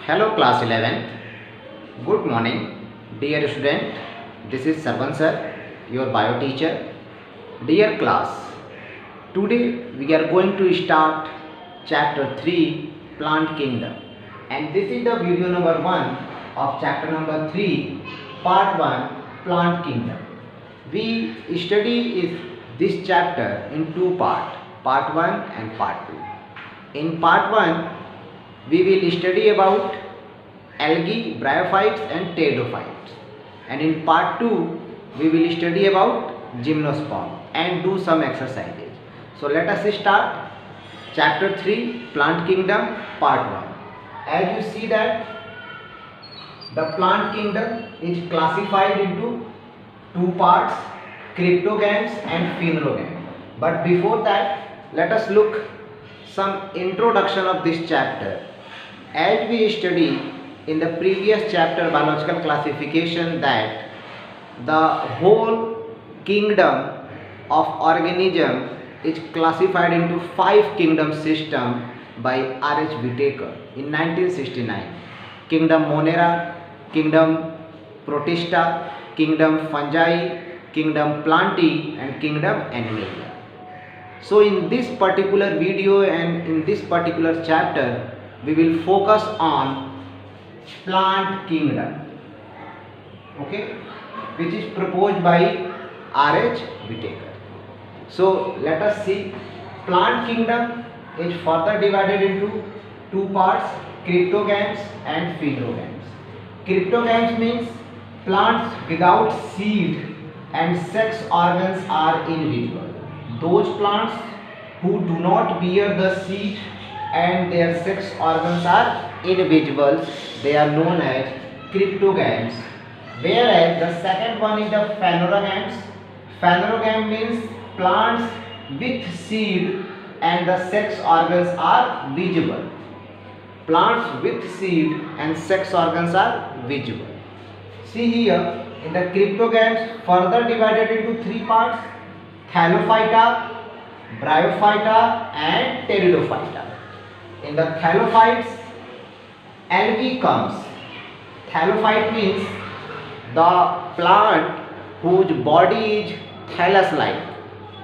Hello class 11th. Good morning dear student. This is Sarvan sir, your bio teacher. Dear class, today we are going to start chapter 3 Plant Kingdom, and this is the video number 1 of chapter number 3 part 1 Plant Kingdom. We study this chapter in two parts, part 1 and part 2. In part 1 we will study about algae, bryophytes and pteridophytes, and in part 2 we will study about gymnosperm and do some exercises. So let us start chapter 3 Plant Kingdom part 1. As you see that the plant kingdom is classified into two parts, cryptogams and phenerogams. But before that, let us look some introduction of this chapter. As we study in the previous chapter biological classification that the whole kingdom of organism is classified into 5 kingdom system by R.H. Whitaker in 1969. Kingdom Monera, Kingdom Protista, Kingdom Fungi, Kingdom Plantae and Kingdom Animalia. So in this particular video and in this particular chapter we will focus on plant kingdom, okay, which is proposed by R.H. Whitaker. So let us see. Plant kingdom is further divided into two parts, cryptogams and phenerogams. Cryptogams means plants without seed and sex organs are invisible. Those plants who do not bear the seed and their sex organs are invisible, they are known as cryptogams. Whereas the second one is the phanerogams. Phanerogam means plants with seed and the sex organs are visible. Plants with seed and sex organs are visible. See here, in the cryptogams further divided into three parts, thallophyta, bryophyta and pteridophyta. In the thallophytes, algae comes. Thallophyte means the plant whose body is thallus-like.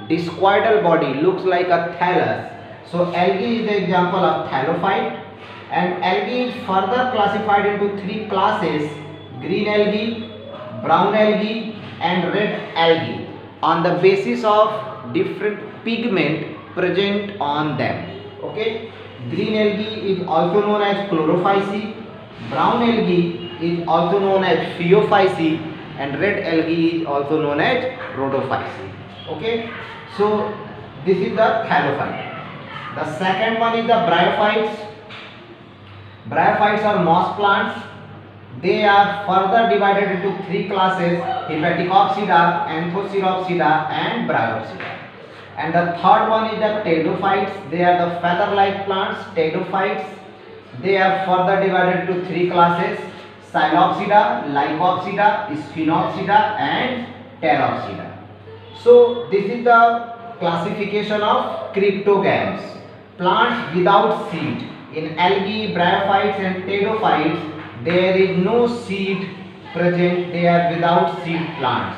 Discoidal body looks like a thallus. So algae is the example of thallophyte, and algae is further classified into three classes: green algae, brown algae and red algae on the basis of different pigment present on them. Okay, green algae is also known as chlorophyce, brown algae is also known as phaeophyce and red algae is also known as rhodophyce. Okay, so this is the thallophyte. The second one is the bryophytes. Bryophytes are moss plants. They are further divided into three classes: Hepaticopsida, Anthoceropsida and Bryopsida. And the third one is the pteridophytes. They are the feather-like plants, pteridophytes. They are further divided into three classes: Psilopsida, Lycopsida, Sphenopsida and Pteropsida. So this is the classification of cryptogams, plants without seed. In algae, bryophytes and pteridophytes, there is no seed present. They are without seed plants.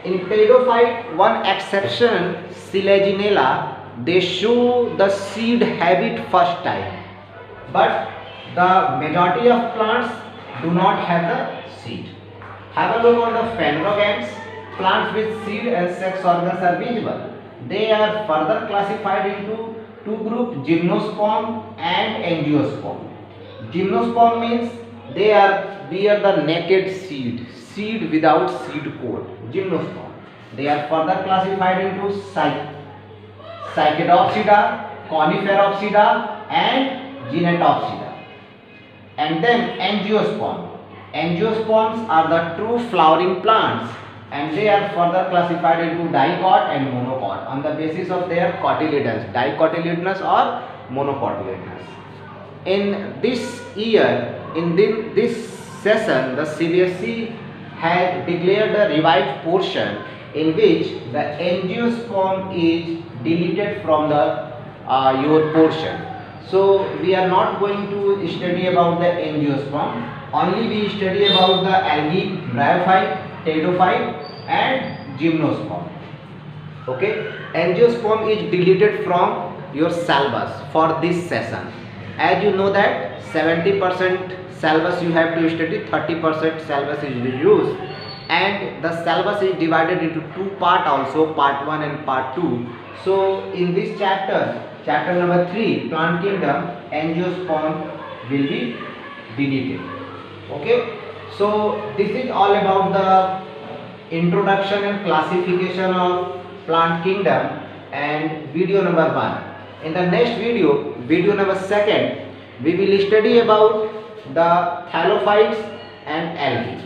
In pteridophyte, one exception, Selaginella, they show the seed habit first time, but the majority of plants do not have the seed. Have a look on the phanerogams. Plants with seed and sex organs are visible. They are further classified into two groups, gymnosperm and angiosperm. Gymnosperm means they bear the naked seed, seed without seed coat, gymnosperm. They are further classified into Cycadopsida, Coniferopsida and Genetopsida. And then angiosperm. Angiosperms are the true flowering plants, and they are further classified into dicot and monocot on the basis of their cotyledons, dicotyledonous or monocotyledonous. In this year, in this session, the CBSE has declared a revived portion in which the angiosperm is deleted from the your portion. So we are not going to study about the angiosperm. Only we study about the algae, bryophyte, pteridophyte and gymnosperm. Okay, angiosperm is deleted from your syllabus for this session. As you know that 70% syllabus you have to study, 30% syllabus is reduced, and the syllabus is divided into two part also, part 1 and part 2. So in this chapter number 3, plant kingdom, angiosperm will be deleted. Okay, so this is all about the introduction and classification of plant kingdom and video number 1. In the next video number 2, we will study about the thallophytes and algae.